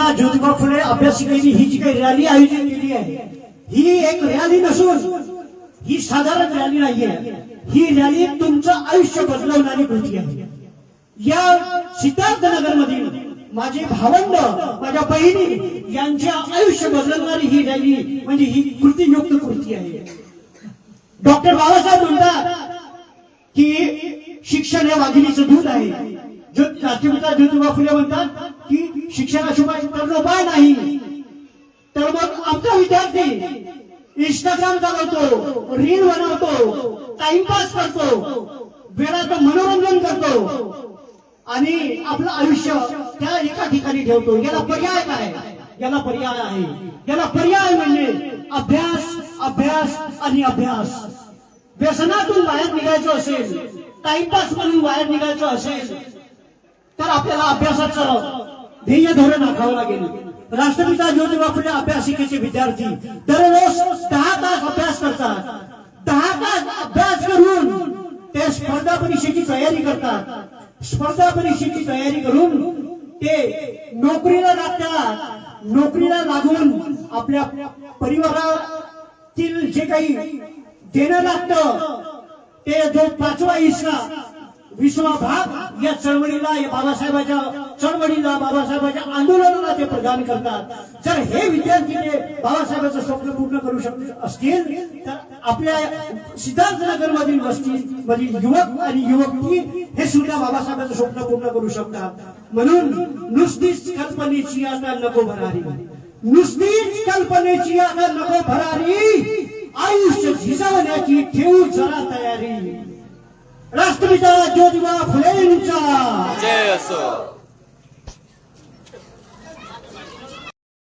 राष्ट्रपिता ज्योतिबा फुले अभ्यासिकेची ही जी काही रॅली आयोजित केली आहे, ही एक रॅली नसून ही साधारण रॅली नाहीये. ही रॅली तुमचं आयुष्य बदलवणारी कृती आहे. या सिद्धार्थनगर मधील माझे भावंड, माझ्या बहिणी यांच्या आयुष्य बदलणारी ही रॅली म्हणजे ही कृतीयुक्त कृती आहे. डॉक्टर बाबासाहेब म्हणतात की शिक्षण हे वाघिणीचं दूध आहे. राष्ट्रपिता ज्योतिबा फुले म्हणतात की शिक्षणाशिवाय तरुणोपाय नाही. तर मग आमचा विद्यार्थी इंस्टाग्राम चालवतो, रील बनवतो, टाइमपास करतो, वेळाचं मनोरंजन करतो आणि आपलं आयुष्य त्या एका ठिकाणी ठेवतो. याला पर्याय काय? याला पर्याय आहे. याला पर्याय म्हणजे अभ्यास, अभ्यास आणि अभ्यास. व्यसनातून बाहेर निघायचं असेल, टाइमपास म्हणून बाहेर निघायचं असेल तर आपल्याला अभ्यासाचं ध्येय धोरण आखावं लागेल. राष्ट्रपिता ज्योतिबा फुले अभ्यासिकेचे विद्यार्थी दररोज 10 तास अभ्यास करतात. 10 तास अभ्यास करून ते स्पर्धा परीक्षेची तयारी करतात. स्पर्धा परीक्षेची तयारी करून ते नोकरीला लागतात. नोकरीला लागून आपल्या परिवारातील जे काही देणं लागतं ते जो 5वा हिस्सा 20वा भाग या चळवळीला, या बाबासाहेबांच्या चळवळीला, बाबासाहेबांच्या आंदोलनाला ते प्रदान करतात. जर हे विद्यार्थी बाबासाहेबांचं स्वप्न पूर्ण करू शकत असतील तर आपल्या सिद्धार्थनगर मधील वस्तीमधील युवक आणि युवती हे सुद्धा बाबासाहेबांचं स्वप्न पूर्ण करू शकतात. म्हणून नुसतीच कल्पनेची आता नको भरारी, नुसतीच कल्पनेची आता नको भरारी, आयुष्य झिजवण्याची ठेवू जरा तयारी. राष्ट्रपिता ज्योतिबा फुलेंचा जय असो.